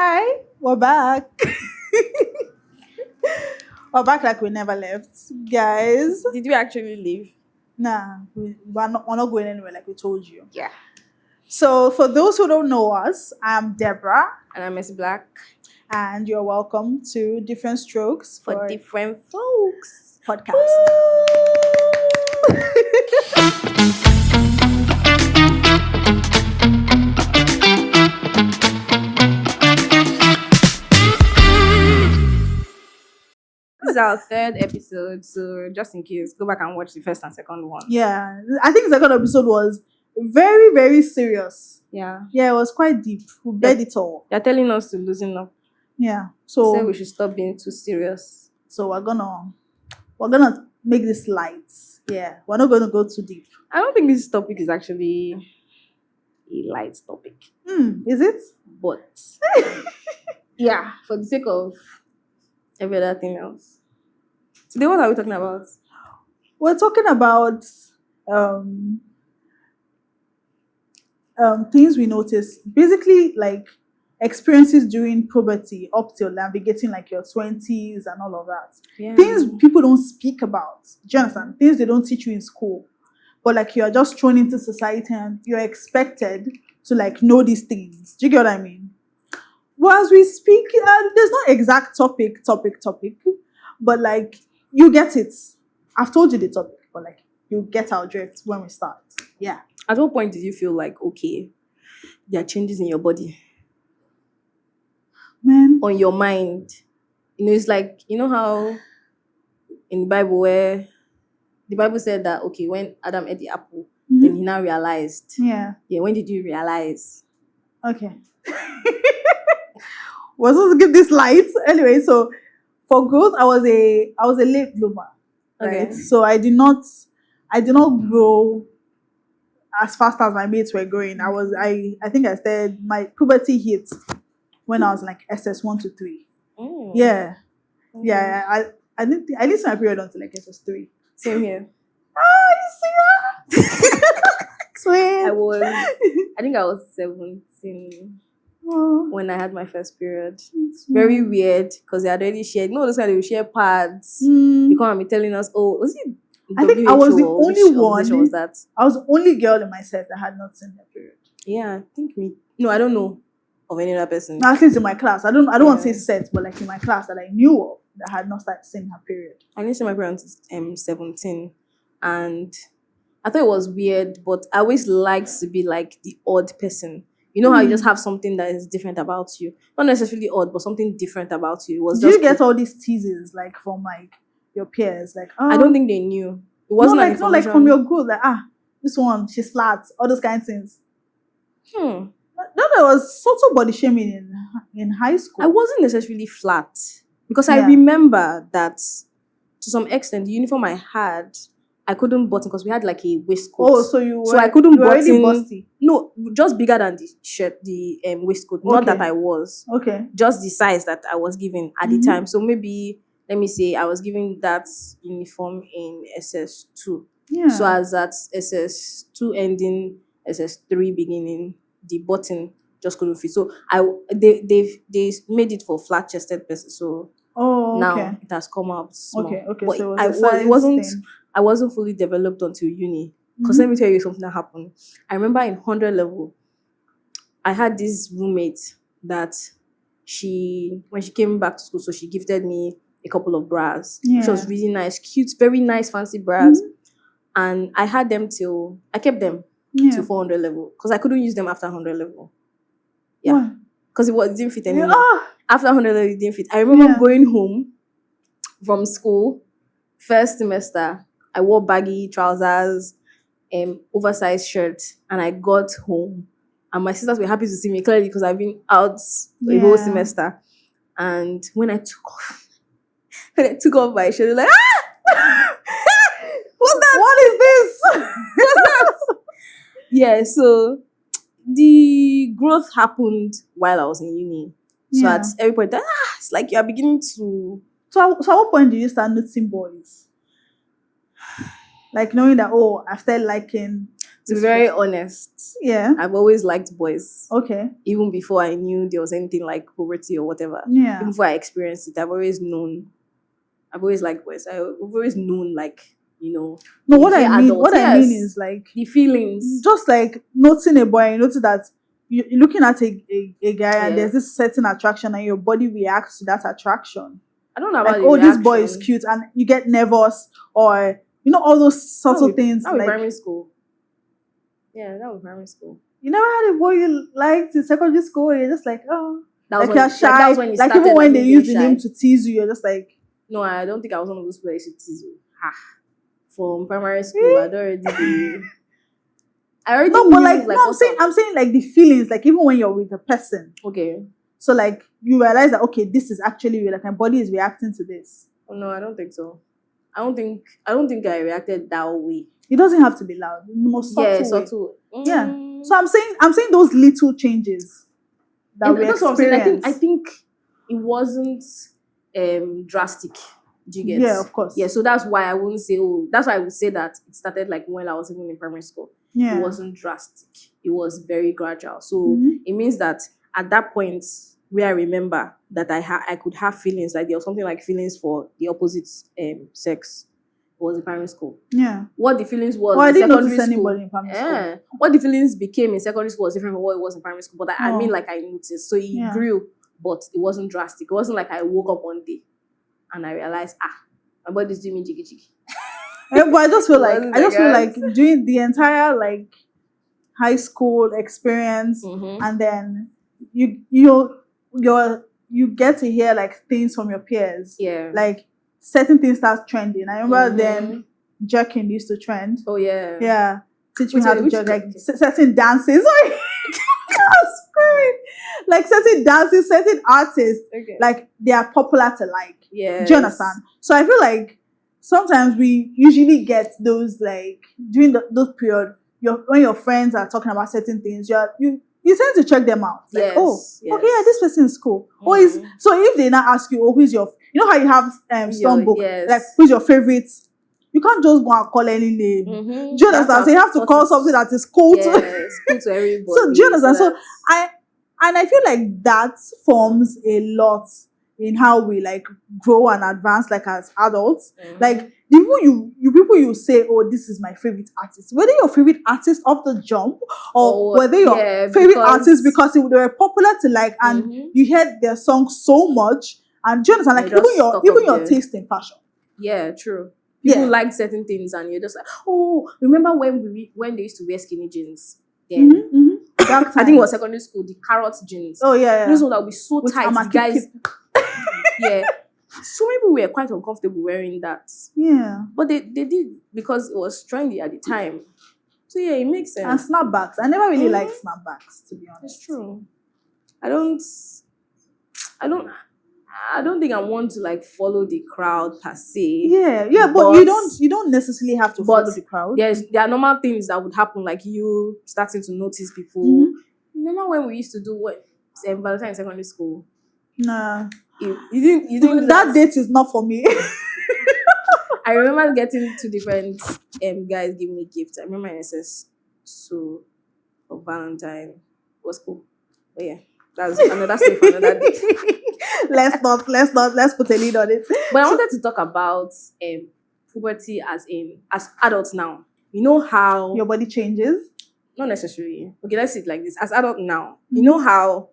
Hi, we're back. We're back like we never left, guys. Did you actually leave? Nah, we're not going anywhere like we told you. Yeah. So, for those who don't know us, I'm Deborah, And I'm Miss Black and you're welcome to Different Strokes for for different folks. podcast. This is our third episode, so just in case, go back and watch the first and second one. Yeah, I think the second episode was very, very serious. Yeah. Yeah, it was quite deep. We read it all. They're telling us to loosen up. Yeah, So so we should stop being too serious. we're gonna make this light. Yeah, we're not gonna go too deep. I don't think this topic is actually a light topic. Is it? But yeah, for the sake of every other thing else. Today, what are we talking about? We're talking about things we notice, basically like experiences during puberty up till navigating like your 20s and all of that. Yeah. Things people don't speak about. Do you understand? Things they don't teach you in school. But like you're just thrown into society and you're expected to like know these things. Do you get what I mean? Well, as we speak, there's no exact topic, but like you get it. I've told you the topic, but like you get our drift when we start. Yeah. At what point did you feel like, okay, there are changes in your body, Man. on your mind? You know, it's like, you know how in the Bible where the Bible said that, okay, when Adam ate the apple, then he now realized. Yeah. Yeah, when did you realize? Okay. We're supposed to give this light. Anyway, so for growth, I was a late bloomer. Right. Okay. So I did not grow as fast as my mates were growing. I think I started my puberty hit when I was like SS1 to 3. Mm. Yeah. Okay. Yeah. I didn't see my period until like SS3. Same here. You see that? Twin. I think I was 17 Oh, when I had my first period. it's Very weird because they had already shared, this kind of share pads. Mm. You come and be telling us, oh, was it? I think I was the WHO or only which one. organization was that? I was the only girl in my set that had not seen her period. Yeah, I think me. No, I don't know of any other person. No, at least in my class. I don't want to say Yeah. set, but like in my class that I knew of that had not started seeing her period. I didn't see my parents 17, and I thought it was weird, but I always liked to be like the odd person. You know how you just have something that is different about you, not necessarily odd, but something different about you. It was Do just you get all these teases like from like your peers? Like, I don't think they knew. It wasn't an not like information. from your group. Like, this one she's flat. All those kind of things. Hmm. No, there was subtle body shaming in high school. I wasn't necessarily flat because I Yeah. remember that to some extent the uniform I had, I couldn't button because we had like a waistcoat. Oh, so you were, So I couldn't you were already button. busty. No, just bigger than the shirt, the waistcoat. Not Okay. that I was, Okay. just the size that I was given at the time. So maybe let me say I was given that uniform in SS2. Yeah. So as at SS2 ending, SS3 beginning, the button just couldn't fit. So they made it for flat chested person. So Oh, now okay. it has come out small. Okay. But So I it was a size wasn't thing. I wasn't fully developed until uni. Because let me tell you something that happened. I remember in 100 level, I had this roommate that when she came back to school, so she gifted me a couple of bras. Which was Yeah. really nice, cute, very nice, fancy bras. And I had them I kept them Yeah. till 400 level because I couldn't use them after 100 level. Yeah. Why? Because it didn't fit Yeah. anymore. After 100 level, it didn't fit. I remember Yeah. going home from school, first semester, I wore baggy trousers, oversized shirt, and I got home. And my sisters were happy to see me clearly because I've been out the whole Yeah. semester. And when I took off my shirt, they were like, what's that? What is this? What's that? Yeah, so the growth happened while I was in uni. So Yeah. at every point, it's like you're beginning to. So at what point did you start noticing boys? Like knowing that, I've started liking To be very honest, Yeah. I've always liked boys. Okay. Even before I knew there was anything like puberty or whatever. Yeah. Even before I experienced it, I've always liked boys. I've always known, like, No, you what I hear mean, adults, I mean yes, is like the feelings. just like noticing a boy, you notice that you're looking at a guy and Yeah. there's this certain attraction and your body reacts to that attraction. I don't know Like, about the oh, this reaction. boy is cute, and you get nervous, or all those subtle things. That was Like, primary school. Yeah, that was primary school. you never had a boy you liked in secondary school, and you're just like, oh, That was like when, you're shy. that was when you Like started, even when like, they being use the name shy. to tease you, you're just like, No, I don't think I was one of those players who tease you. From primary school, I'd already been. I already no, knew, but like, like, no, I'm saying like the feelings, like even when you're with a person. Okay. So like you realize that okay, this is actually real, like my body is reacting to this. Oh no, I don't think so. I don't think I reacted that way. It doesn't have to be loud. The most subtle way. Subtle. Yeah. So I'm saying those little changes that we that's what I'm experience. saying. I think it wasn't drastic. Do you get? Yeah, of course. Yeah, so that's why I wouldn't say. Oh, that's why I would say that it started like when I was even in primary school. Yeah. It wasn't drastic. It was very gradual. So it means that at that point where I remember that I could have feelings, like there was something like feelings for the opposite sex, was in primary school. Yeah. What the feelings was I in didn't secondary notice school. anybody in primary school. What the feelings became in secondary school was different from what it was in primary school. But I mean, Oh. like, I noticed. So it grew, but it wasn't drastic. It wasn't like I woke up one day and I realized, my body's doing me jiggy jiggy. But I just feel like Wasn't during the entire like high school experience, Mhm. and then you get to hear like things from your peers. Yeah. Like certain things start trending. I remember Mhm. then jerking used to trend. Oh yeah. Yeah. Teach me Which how one- to which jerk. Like jerk? certain dances. Sorry. I'm screaming. Like certain dances, certain artists, Okay. like they are popular to like. Yeah. Do you understand? So I feel like sometimes we usually get those like during those period, when your friends are talking about certain things, you tend to check them out. Like, Yes, okay, yeah, this person is cool. Or Mhm. so if they now ask you, oh, who's your, how you have songbook, yes. like who's your favorite? You can't just go and call any name. Mhm. Do you understand? So you have to call something that is cool to. Yes, cool to everybody. So do you understand? So that's- I feel like that forms a lot in how we like grow and advance like as adults. Mhm. Like the people you say, oh, this is my favorite artist. Whether your favorite artist off the jump or whether your favorite artist because they were popular to like and Mhm. you heard their song so much and do you understand? Like They just stuck even up your there. taste in fashion. Yeah, true. People Yeah. like certain things, and you're just like, oh, remember when they used to wear skinny jeans? Then Dark I think it was secondary school, the carrot jeans. Oh yeah, Those ones that would be so With tight, the Amaki guys. Yeah, so many people were quite uncomfortable wearing that, Yeah. but they did because it was trendy at the time. So yeah, it makes sense. And snapbacks. I never really Mhm. liked snapbacks, to be honest. It's true. I don't think I want to like follow the crowd per se. Yeah, but But- you don't necessarily have to but follow the crowd. There are normal things that would happen, like you starting to notice people. Mhm. Remember when we used to do what Valentine in secondary school? Nah. You didn't do That date is not for me. I remember getting two different guys giving me gifts. I remember my SS so for Valentine. It was cool. But yeah, that's another story for another day. let's put a lead on it. But I wanted to talk about puberty as adults now. You know how Your body changes. not necessarily. Okay, let's see it like this. As adult now, you know how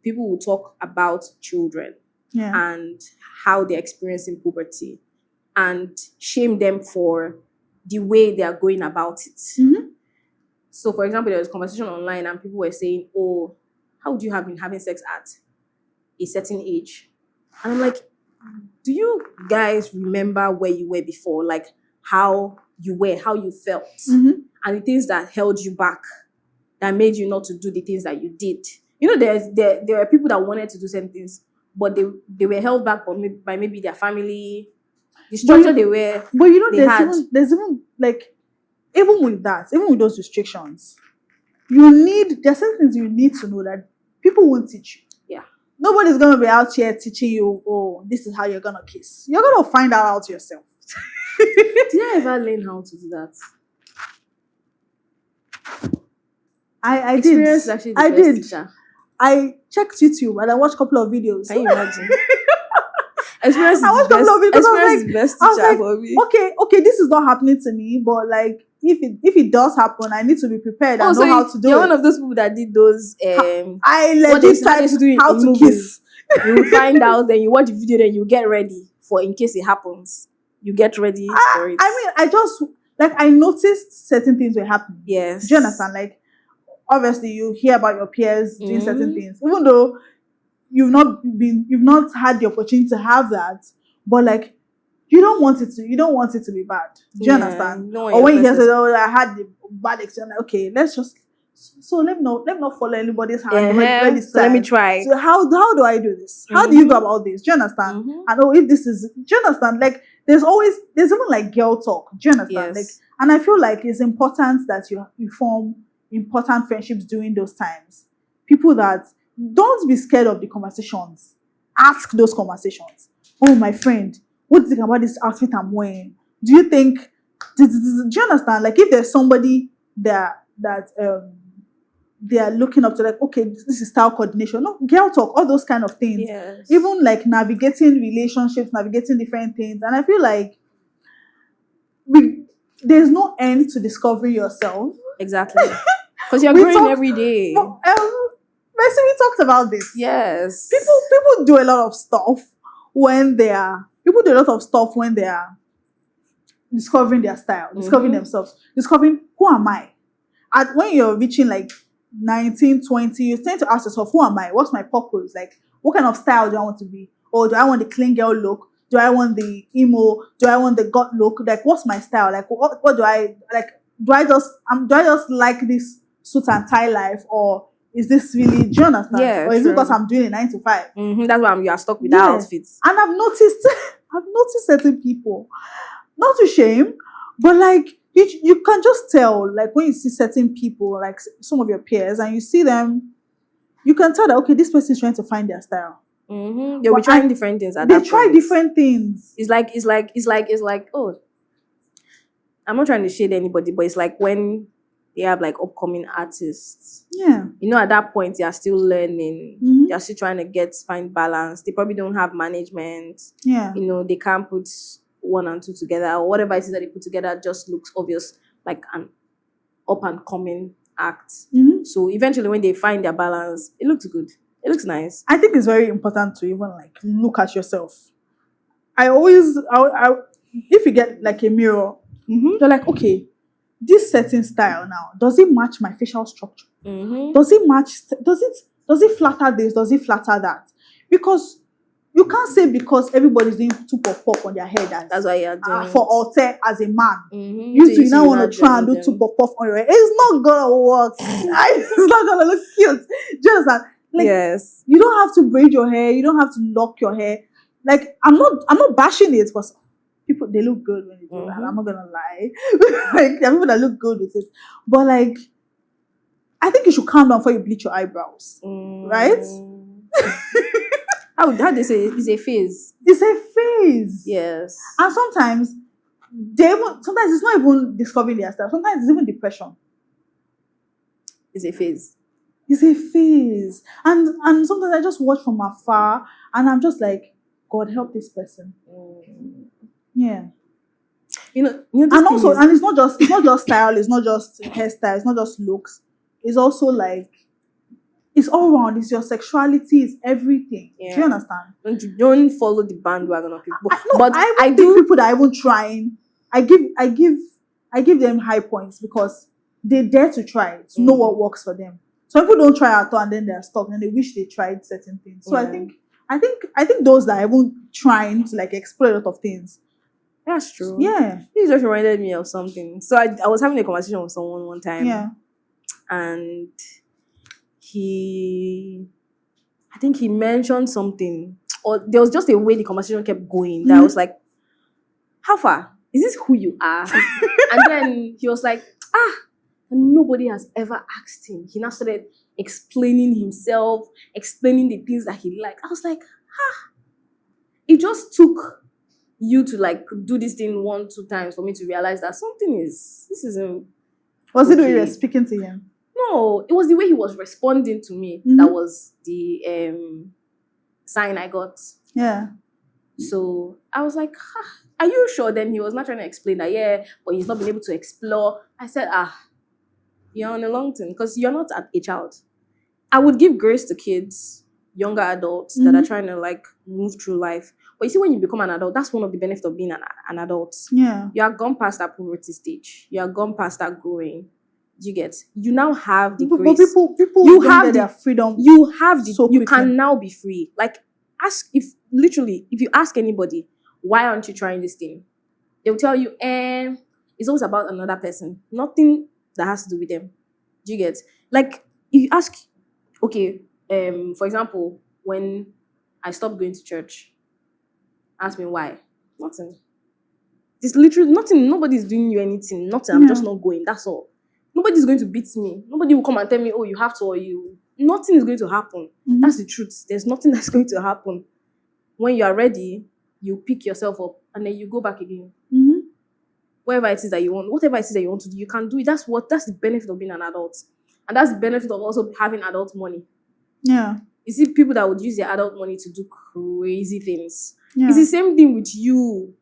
people will talk about children Yeah. and how they're experiencing puberty and shame them for the way they are going about it. Mhm. So, for example, there was a conversation online and people were saying, oh, how would you have been having sex at a certain age? And I'm like, do you guys remember where you were before? Like how you were, how you felt, Mhm. and the things that held you back, that made you not to do the things that you did. You know, there are people that wanted to do certain things, but they were held back by maybe their family, the structure they were. But you know, they had. there's even like even with those restrictions, there's certain things you need to know that people won't teach you. Yeah. Nobody's gonna be out here teaching you, oh, this is how you're gonna kiss. You're gonna find that out yourself. Did I ever learn how to do that? I did. Experience is actually the I best did. teacher. I checked YouTube and I watched a couple of videos. Can you imagine? Experience is I watched the a couple of best. videos. I was Experience like, is the best I was teacher like, for me. okay, this is not happening to me, but like if it does happen, I need to be prepared and Oh, so know how to do you're it. one of those people that did those. I What they legit how they typed should do it how in to movies. kiss. You will find out, then you watch the video, then you get ready for in case it happens. You get ready for it. I mean, I just like I noticed certain things were happening. Yes. Do you understand? Like obviously you hear about your peers doing certain Mhm. things, even though you've not had the opportunity to have that, but like you don't want it to be bad. Do you understand? You don't want Or your when you hear first say, oh, I had the bad experience, like, okay, let's just so let me not follow anybody's hand this So let me time. try. So how do I do this? How do you go about this? Do you understand? Mhm. And oh, if this is, do you understand? Like there's even like girl talk. Do you understand? Yes. Like, and I feel like it's important that you form important friendships during those times. People that don't be scared of the conversations. Ask those conversations. Oh, my friend, what do you think about this outfit I'm wearing? Do you think? Do you understand? Like if there's somebody that they are looking up to, like, okay, this is style coordination. No, girl talk, all those kind of things. Yes. Even like navigating relationships, navigating different things. And I feel like there's no end to discovering yourself. Exactly. Because you're We growing talked- every day. Mercy, we talked about this. Yes. People do a lot of stuff when they are discovering their style, discovering themselves, discovering who am I. And when you're reaching like 19, 20, you tend to ask yourself, who am I? What's my purpose? Like, what kind of style do I want to be? Or do I want the clean girl look? Do I want the emo? Do I want the goth look? Like, what's my style? Like, what do I like? Do I just like this suit and tie life, or is this really? Do you understand? Yeah, or is it true. because I'm doing a 9 to 5? That's why you are stuck with that outfit. And I've noticed certain people, not to shame, but like you can just tell, like when you see certain people, like some of your peers, and you see them, you can tell that, okay, this person is trying to find their style. They'll be trying different things at They that try point. different things. It's like, oh, I'm not trying to shade anybody, but it's like when they have like upcoming artists. Yeah. You know, at that point, they are still learning. Mhm. They're still trying to find balance. They probably don't have management. Yeah. You know, they can't put 1 and 2 together, or whatever it is that they put together just looks obvious, like an up and coming act. Mhm. So eventually, when they find their balance, it looks good. It looks nice. I think it's very important to even like look at yourself. If you get like a mirror, you're like, okay, this certain style now, does it match my facial structure? Does it flatter this? Does it flatter that? Because you can't say because everybody's doing two puff on their head That's why you're doing for alter as a man. You now want to try and do two puff on your head. It's not gonna work. It's not gonna look cute. Just that, like, yes. You don't have to braid your hair. You don't have to lock your hair. Like I'm not bashing it, because people, they look good when they do that. I'm not gonna lie. Like there are people that look good with it, but like I think you should calm down before you bleach your eyebrows, right? How they say it's a phase. It's a phase. Yes. And sometimes it's not even discovering their style. Sometimes it's even depression. It's a phase. It's a phase. And sometimes I just watch from afar and I'm just like, God help this person. Yeah. You know, and also, and it's not just style, it's not just hairstyle, it's not just looks. It's also like, it's all around. It's your sexuality, it's everything. Yeah. Do you understand? Don't follow the bandwagon of people. I do people that are even trying. I give them high points because they dare to try to know what works for them. Some people don't try at all and then they're stuck and they wish they tried certain things. So I think those that are even trying to like explore a lot of things. That's true. Yeah. He just reminded me of something. So I was having a conversation with someone one time. Yeah. And I think he mentioned something, or there was just a way the conversation kept going that I was like, how far? Is this who you are? And then he was like, nobody has ever asked him. He now started explaining himself, explaining the things that he liked. I was like, it just took you to like do this thing 1-2 times for me to realize that this isn't Was it the way you were Okay. speaking to him? No, it was the way he was responding to me. That was the sign I got. Yeah. So I was like, are you sure? Then he was not trying to explain that, yeah, but he's not been able to explore. I said, you're on a long term because you're not a child. I would give grace to kids, younger adults that are trying to like move through life. But you see, when you become an adult, that's one of the benefits of being an adult. Yeah. You are gone past that puberty stage. You are gone past that growing. You get. You now have the But grace. people You don't have get the their freedom. You have the. so You quickly. can now be free. Like if you ask anybody, why aren't you trying this thing? They'll tell you, it's always about another person. Nothing that has to do with them. Do you get? Like if you ask, okay, for example, when I stopped going to church, ask me why. Nothing. It's literally nothing. Nobody's doing you anything. Nothing. I'm just not going. That's all. Nobody's going to beat me. Nobody will come and tell me, oh, you have to or you. Nothing is going to happen. That's the truth. There's nothing that's going to happen. When you are ready, you pick yourself up and then you go back again. Whatever it is that you want to do, you can do it. That's the benefit of being an adult. And that's the benefit of also having adult money. Yeah. You see people that would use their adult money to do crazy things. Yeah. It's the same thing with you.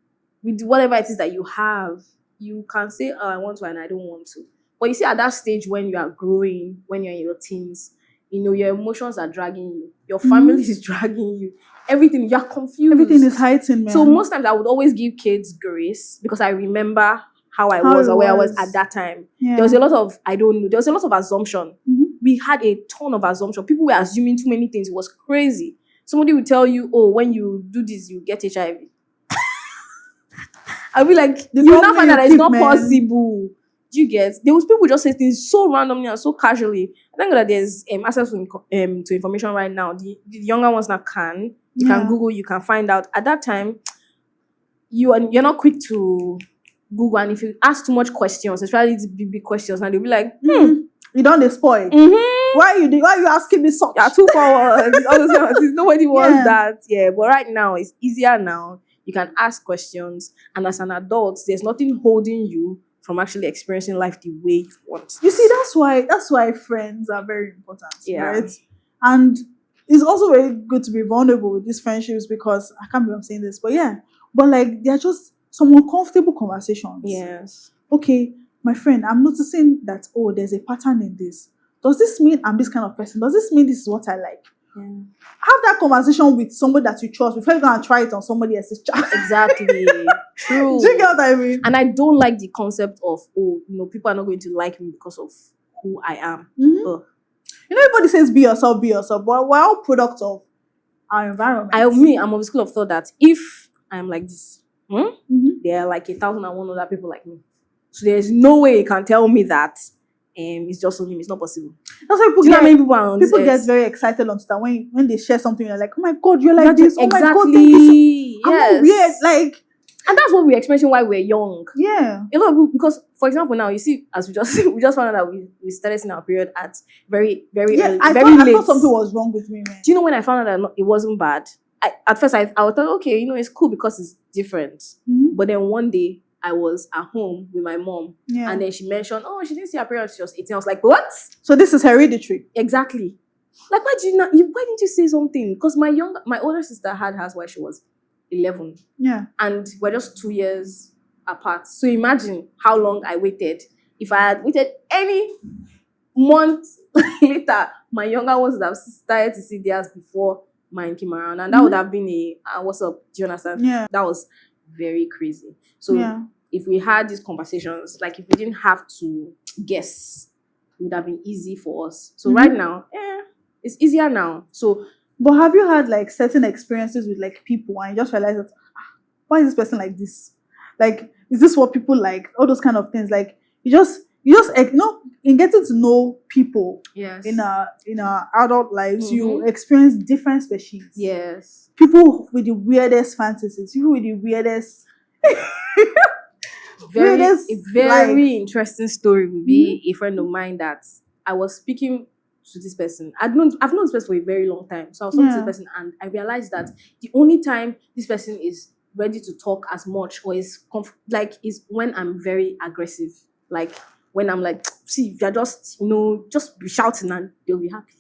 With whatever it is that you have. You can say, oh, I want to and I don't want to. But you see, at that stage when you are growing, when you're in your teens, your emotions are dragging you. Your family is dragging you. Everything, you're confused. Everything is heightened, man. So most times I would always give kids grace because I remember how I was or where I was at that time. Yeah. There was a lot of, I don't know, there was a lot of assumption. We had a ton of assumption. People were assuming too many things. It was crazy. Somebody would tell you, oh, when you do this, you get HIV. I'll be like, you now find that it's not possible. Do you get? There was people just say things so randomly and so casually. I think that there's access to information right now. The younger ones now can. You can Google, you can find out. At that time, you're not quick to Google, and if you ask too much questions, especially these big questions, and they'll be like, you don't spoil. Why are you asking me such? You're too forward. Nobody wants that. Yeah, but right now it's easier now. You can ask questions, and as an adult, there's nothing holding you from actually experiencing life the way you want. You see, that's why friends are very important, right? And it's also very good to be vulnerable with these friendships because I can't believe I'm saying this, but like they're just some uncomfortable conversations. Yes. Okay, my friend, I'm noticing that there's a pattern in this. Does this mean I'm this kind of person? Does this mean this is what I like? Have that conversation with somebody that you trust before you're going to try it on somebody else's child. Exactly. True. Do you get what I mean? And I don't like the concept of, people are not going to like me because of who I am. Everybody says be yourself, but we're all products of our environment. I'm of the school of thought that if I'm like this, there are like 1,001 other people like me. So there's no way you can tell me that it's just on him. It's not possible. That's why people get very excited on Twitter when they share something. They're like, "Oh my God, you're like this! Exactly. Oh my God, thank you so." I'm not weird, like, and that's what we're experiencing while we're young. Yeah, a lot of people, because for example, now you see, as we just found out that we started seeing our period at very early, very late. I thought something was wrong with me, man. Do you know when I found out that it wasn't bad? At first I thought, okay, it's cool because it's different. But then one day I was at home with my mom, and then she mentioned, oh, she didn't see her period until she was 18. I was like, what? So this is hereditary. Exactly. Like, why didn't you say something? Because my older sister had hers while she was 11. Yeah. And we're just 2 years apart. So imagine how long I waited. If I had waited any month later, my younger ones would have started to see theirs before mine came around. And that would have been what's up? Do you understand? Yeah. That was very crazy. So if we had these conversations, like if we didn't have to guess, it would have been easy for us. So right now, it's easier now. So, but have you had like certain experiences with like people and you just realize that why is this person like this? Like, is this what people like? All those kind of things. Like you just in getting to know people in our adult lives, you experience different species. Yes. People with the weirdest fantasies, people with the weirdest very interesting story would be a friend of mine that I was speaking to this person. I've known this person for a very long time. So I was talking to this person and I realized that the only time this person is ready to talk as much or is when I'm very aggressive. Like when I'm like, see, you're just, just be shouting and they'll be happy.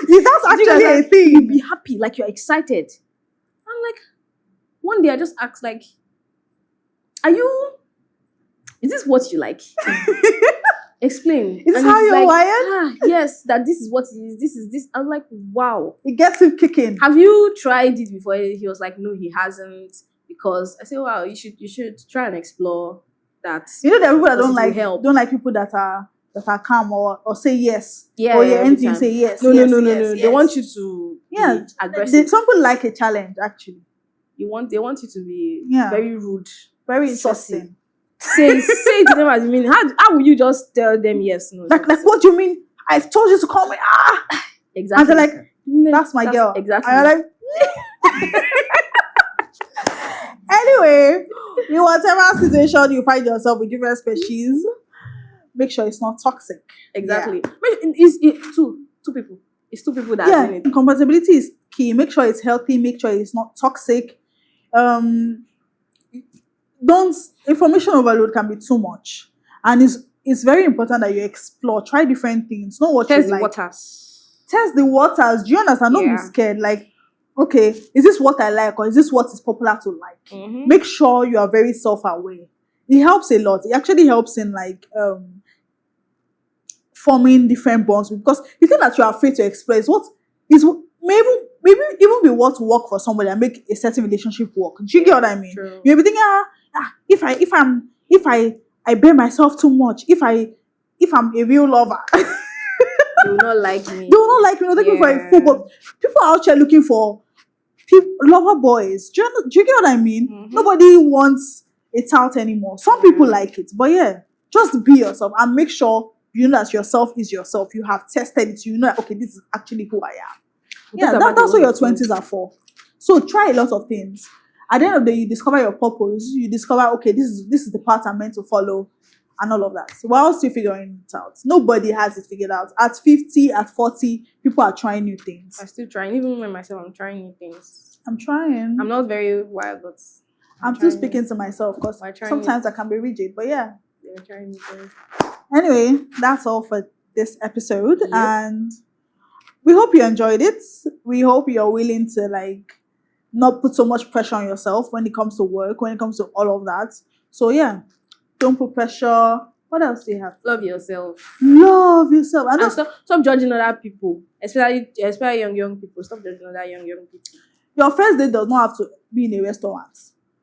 Yeah, that's actually a thing. You'll be happy, like you're excited. I'm like, one day I just asked, like, is this what you like? Explain. Is this And how he's you're like, wired? yes, that this is what it is. This is this. I'm like, wow. It gets him kicking. Have you tried it before? He was like, no, he hasn't. Because I said, wow, you should try and explore that. You know, there are people that because don't it will like help. don't like people that are calm or say yes. Yeah, Or yeah, every anything you time. say yes. No, yes, no, no, yes, no. yes. They want you to Yeah, be aggressive. some people like a challenge actually. They want you to be Yeah. very rude. Very Saucy. interesting. Say it to them as you mean. How will you just tell them yes? No. Like what do you mean? I've told you to call me. Exactly. And they're like, that's my girl. Exactly. And I'm like, anyway, in whatever situation you find yourself with different species, make sure it's not toxic. Exactly. It's two people. It's two people that are doing it. Compatibility is key. Make sure it's healthy. Make sure it's not toxic. Information overload can be too much, and it's very important that you explore, try different things, know what Test you the like. waters. Test the waters. Do you understand? Don't be Yeah. scared. Like, okay, is this what I like, or is this what is popular to like? Mm-hmm. Make sure you are very self-aware. It helps a lot. It actually helps in forming different bonds, because the thing that you are afraid to express maybe even be what work for somebody and make a certain relationship work. Do you get what I mean? True. You'll be thinking, if I bear myself too much, if I'm a real lover, They will not like me. they will not like me. They'll take me for a fool. But people are out there looking for lover boys. Do you get what I mean? Mhm. Nobody wants a tout anymore. Some people like it, but yeah, just be yourself and make sure you know that yourself is yourself. You have tested it. You know that, okay, this is actually who I am. Yeah, that's what your 20s are for. So try a lot of things. At the end of the day, you discover your purpose. You discover, okay, this is the path I'm meant to follow, and all of that. So while still figuring it out, nobody has it figured out. At 50, at 40, people are trying new things. I'm still trying. Even with myself, I'm trying new things. I'm trying. I'm not very wild, but I'm still speaking to myself, because sometimes I can be rigid. But yeah. I'm trying new things. Anyway, that's all for this episode. Yep. And we hope you enjoyed it. We hope you're willing to not put so much pressure on yourself when it comes to work, when it comes to all of that. So yeah, don't put pressure. What else do you have? Love yourself. Love yourself. And stop judging other people, especially young people. Stop judging other young people. Your first date does not have to be in a restaurant.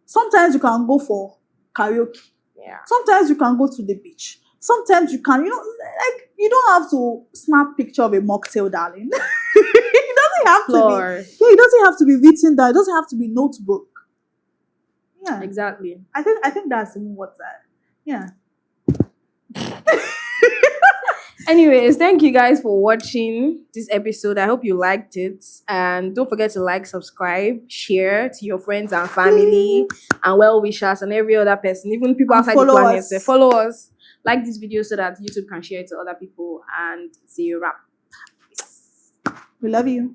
Sometimes you can go for karaoke. Yeah. Sometimes you can go to the beach. Sometimes you can, you don't have to snap picture of a mocktail, darling. It doesn't have to be. Yeah, it doesn't have to be written down. It doesn't have to be notebook. Yeah. Exactly. I think that's what's that. Yeah. Anyways, thank you guys for watching this episode. I hope you liked it. And don't forget to like, subscribe, share to your friends and family and well-wishers and every other person, even people outside the planet. Us. Follow us. Like this video so that YouTube can share it to other people. And see you wrap. We love you.